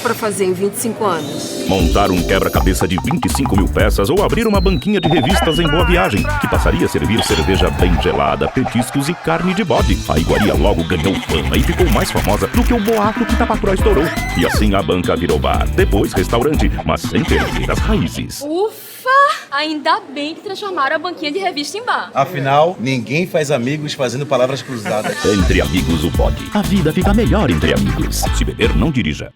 pra fazer em 25 anos? Montar um quebra-cabeça de 25 mil peças ou abrir uma banquinha de revistas em Boa Viagem, que passaria a servir cerveja bem gelada, petiscos e carne de bode. A iguaria logo ganhou fama e ficou mais famosa do que o boato que Tapacuró estourou. E assim a banca virou bar, depois restaurante, mas sem perder as raízes. Ufa! Ainda bem que transformaram a banquinha de revista em bar. Afinal, ninguém faz amigos fazendo palavras cruzadas. Entre amigos o bode. A vida fica melhor entre amigos. Se beber, não dirija.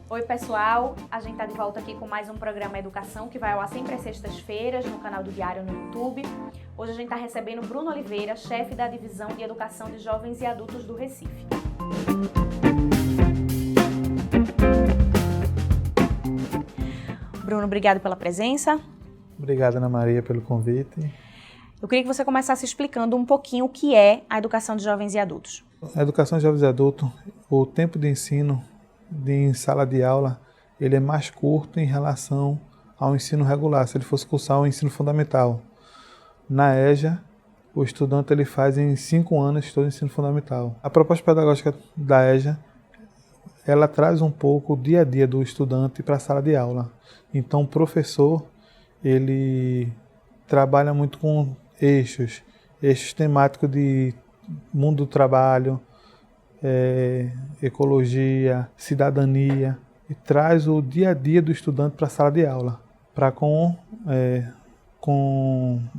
Oi pessoal, a gente tá de volta aqui com mais um programa Educação que vai ao ar sempre às sextas-feiras no canal do Diário no YouTube. Hoje a gente tá recebendo Bruno Oliveira, chefe da Divisão de Educação de Jovens e Adultos do Recife. Bruno, obrigado pela presença. Obrigado, Ana Maria, pelo convite. Eu queria que você começasse explicando um pouquinho o que é a educação de jovens e adultos. A educação de jovens e adultos, o tempo de ensino em sala de aula, ele é mais curto em relação ao ensino regular, se ele fosse cursar o ensino fundamental. Na EJA, o estudante ele faz em 5 anos todo o ensino fundamental. A proposta pedagógica da EJA, ela traz um pouco o dia a dia do estudante para a sala de aula. Então, o professor, ele trabalha muito com eixos temáticos de mundo do trabalho, ecologia, cidadania, e traz o dia a dia do estudante para a sala de aula, para com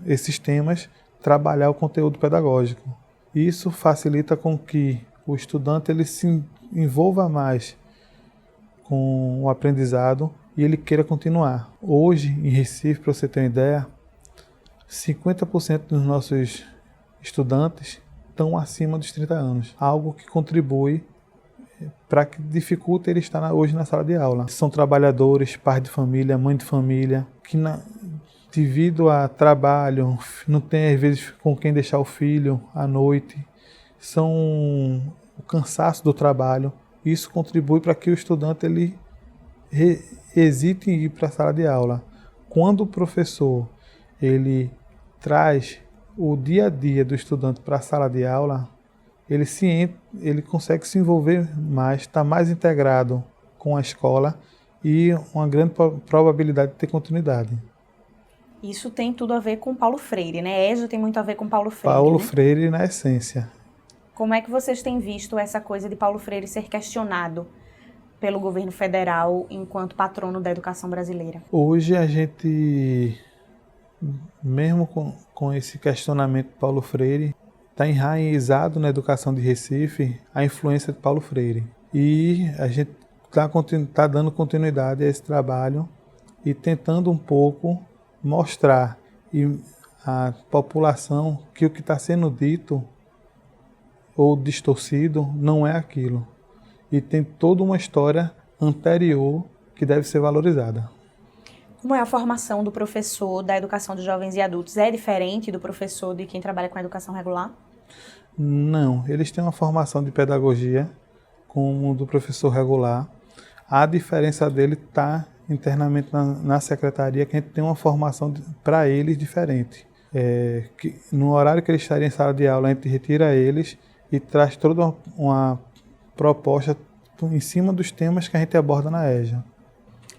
esses temas trabalhar o conteúdo pedagógico. Isso facilita com que o estudante ele se envolva mais com o aprendizado e ele queira continuar. Hoje, em Recife, para você ter uma ideia, 50% dos nossos estudantes estão acima dos 30 anos. Algo que contribui para que dificulta ele estar hoje na sala de aula. São trabalhadores, pais de família, mãe de família, que devido a trabalho, não tem às vezes com quem deixar o filho à noite. São o cansaço do trabalho. Isso contribui para que o estudante ele hesite em ir para a sala de aula. Quando o professor ele traz o dia a dia do estudante para a sala de aula, ele consegue se envolver mais, está mais integrado com a escola e uma grande probabilidade de ter continuidade. Isso tem tudo a ver com Paulo Freire, né? EJA tem muito a ver com Paulo Freire. Paulo né? Freire na essência. Como é que vocês têm visto essa coisa de Paulo Freire ser questionado pelo governo federal enquanto patrono da educação brasileira? Hoje a gente, mesmo com esse questionamento de Paulo Freire, está enraizado na educação de Recife a influência de Paulo Freire. E a gente está dando continuidade a esse trabalho e tentando um pouco mostrar à população que o que está sendo dito ou distorcido não é aquilo. E tem toda uma história anterior que deve ser valorizada. Como é a formação do professor da educação de jovens e adultos? É diferente do professor de quem trabalha com a educação regular? Não, eles têm uma formação de pedagogia como do professor regular. A diferença dele está internamente na secretaria, que a gente tem uma formação para eles diferente. Que no horário que eles estariam em sala de aula, a gente retira eles e traz toda uma proposta em cima dos temas que a gente aborda na EJA.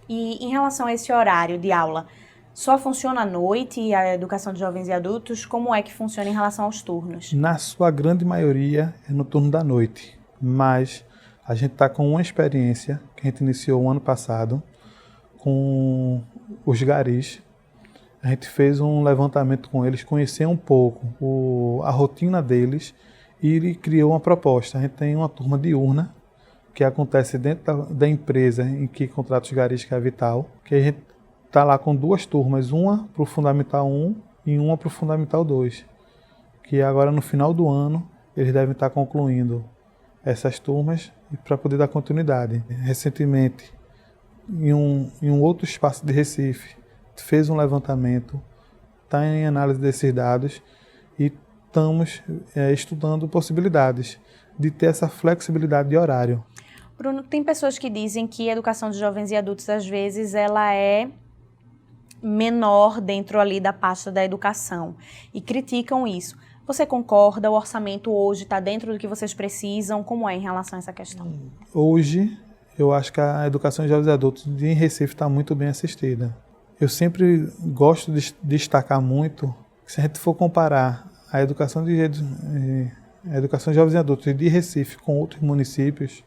E em relação a esse horário de aula, só funciona à noite a educação de jovens e adultos? Como é que funciona em relação aos turnos? Na sua grande maioria é no turno da noite, mas a gente está com uma experiência que a gente iniciou o ano passado com os garis. A gente fez um levantamento com eles, conhecer um pouco a rotina deles e criou uma proposta. A gente tem uma turma diurna que acontece dentro da empresa em que contrata os garis, que é a Vital, que a gente está lá com 2 turmas, uma para o Fundamental 1 e uma para o Fundamental 2, que agora no final do ano eles devem estar concluindo essas turmas para poder dar continuidade. Recentemente, em um outro espaço de Recife, fez um levantamento, está em análise desses dados e estamos estudando possibilidades de ter essa flexibilidade de horário. Bruno, tem pessoas que dizem que a educação de jovens e adultos, às vezes, ela é menor dentro ali da pasta da educação e criticam isso. Você concorda? O orçamento hoje está dentro do que vocês precisam? Como é em relação a essa questão? Hoje, eu acho que a educação de jovens e adultos em Recife está muito bem assistida. Eu sempre gosto de destacar muito que, se a gente for comparar a educação de jovens e adultos de Recife com outros municípios,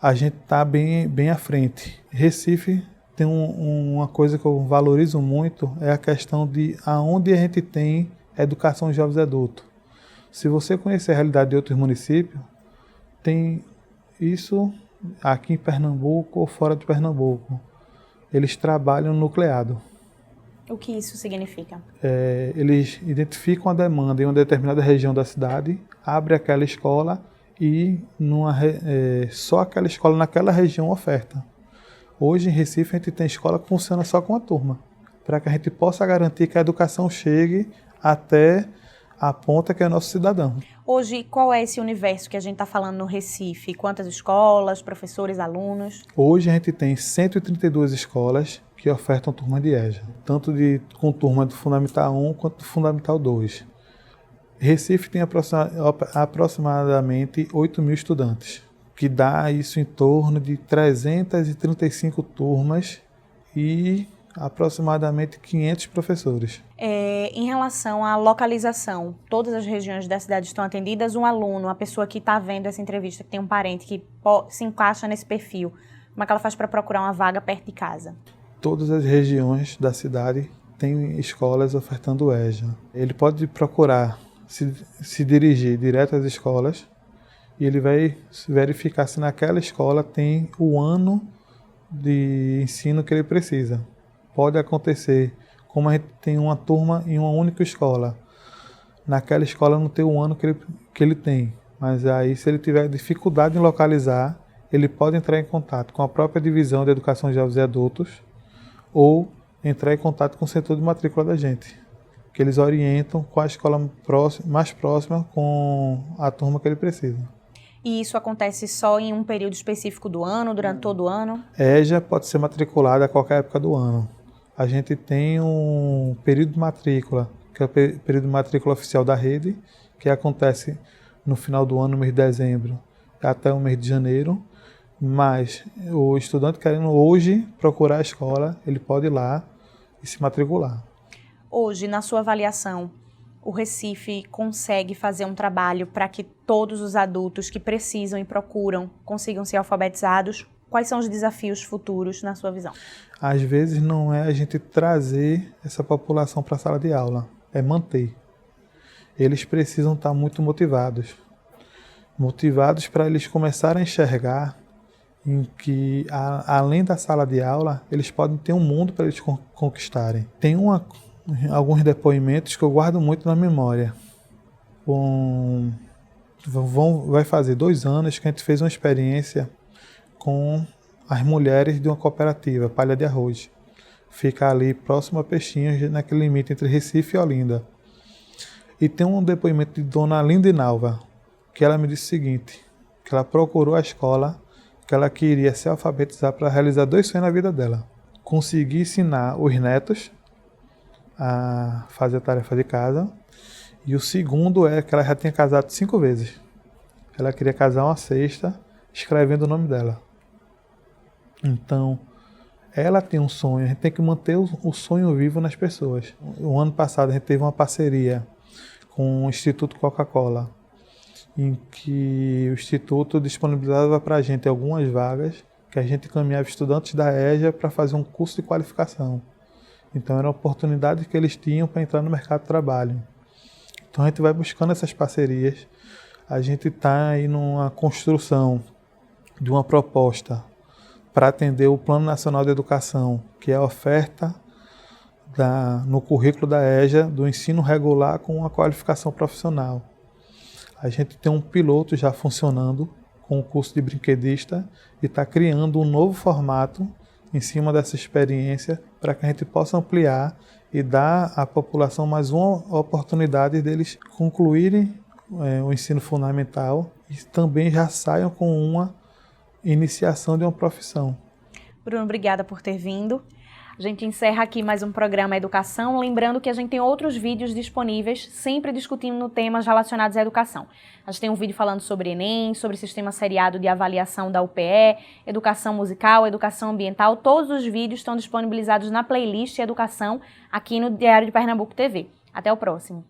a gente está bem à frente. Recife tem uma coisa que eu valorizo muito, é a questão de aonde a gente tem educação de jovens e adultos. Se você conhecer a realidade de outros municípios, tem isso aqui em Pernambuco ou fora de Pernambuco. Eles trabalham nucleado. O que isso significa? Eles identificam a demanda em uma determinada região da cidade, abrem aquela escola e só aquela escola naquela região oferta. Hoje em Recife a gente tem escola que funciona só com a turma, para que a gente possa garantir que a educação chegue até a ponta que é nosso cidadão. Hoje, qual é esse universo que a gente está falando no Recife? Quantas escolas, professores, alunos? Hoje a gente tem 132 escolas que ofertam turma de EJA, tanto com turma do Fundamental 1 quanto do Fundamental 2. Recife tem aproximadamente 8 mil estudantes, que dá isso em torno de 335 turmas e aproximadamente 500 professores. Em relação à localização, todas as regiões da cidade estão atendidas? Um aluno, uma pessoa que está vendo essa entrevista, que tem um parente que se encaixa nesse perfil, como é que ela faz para procurar uma vaga perto de casa? Todas as regiões da cidade têm escolas ofertando EJA. Ele pode procurar se dirigir direto às escolas e ele vai verificar se naquela escola tem o ano de ensino que ele precisa. Pode acontecer, como a gente tem uma turma em uma única escola, naquela escola não tem o ano que ele tem, mas aí se ele tiver dificuldade em localizar, ele pode entrar em contato com a própria divisão de educação de jovens e adultos ou entrar em contato com o setor de matrícula da gente, que eles orientam qual a escola mais próxima com a turma que ele precisa. E isso acontece só em um período específico do ano, durante todo o ano? EJA pode ser matriculada a qualquer época do ano. A gente tem um período de matrícula, que é o período de matrícula oficial da rede, que acontece no final do ano, no mês de dezembro, até o mês de janeiro. Mas o estudante querendo hoje procurar a escola, ele pode ir lá e se matricular. Hoje, na sua avaliação, o Recife consegue fazer um trabalho para que todos os adultos que precisam e procuram consigam ser alfabetizados? Quais são os desafios futuros, na sua visão? Às vezes não é a gente trazer essa população para a sala de aula, é manter. Eles precisam estar muito motivados para eles começarem a enxergar em que, além da sala de aula, eles podem ter um mundo para eles conquistarem. Tem alguns depoimentos que eu guardo muito na memória. Vai fazer 2 anos que a gente fez uma experiência com as mulheres de uma cooperativa, Palha de Arroz. Fica ali próximo a Peixinhos, naquele limite entre Recife e Olinda. E tem um depoimento de Dona Linda Inalva, que ela me disse o seguinte, que ela procurou a escola, que ela queria se alfabetizar para realizar 2 sonhos na vida dela. Conseguir ensinar os netos a fazer a tarefa de casa. E o segundo é que ela já tinha casado 5 vezes. Ela queria casar uma 6ª, escrevendo o nome dela. Então, ela tem um sonho, a gente tem que manter o sonho vivo nas pessoas. O ano passado a gente teve uma parceria com o Instituto Coca-Cola, em que o Instituto disponibilizava para a gente algumas vagas, que a gente encaminhava estudantes da EJA para fazer um curso de qualificação. Então, era uma oportunidade que eles tinham para entrar no mercado de trabalho. Então, a gente vai buscando essas parcerias. A gente está aí numa construção de uma proposta para atender o Plano Nacional de Educação, que é a oferta no currículo da EJA do ensino regular com uma qualificação profissional. A gente tem um piloto já funcionando com o curso de brinquedista e está criando um novo formato em cima dessa experiência para que a gente possa ampliar e dar à população mais uma oportunidade deles concluírem o ensino fundamental e também já saiam com uma iniciação de uma profissão. Bruno, obrigada por ter vindo. A gente encerra aqui mais um programa Educação, lembrando que a gente tem outros vídeos disponíveis, sempre discutindo temas relacionados à educação. A gente tem um vídeo falando sobre Enem, sobre sistema seriado de avaliação da UPE, educação musical, educação ambiental. Todos os vídeos estão disponibilizados na playlist Educação aqui no Diário de Pernambuco TV. Até o próximo.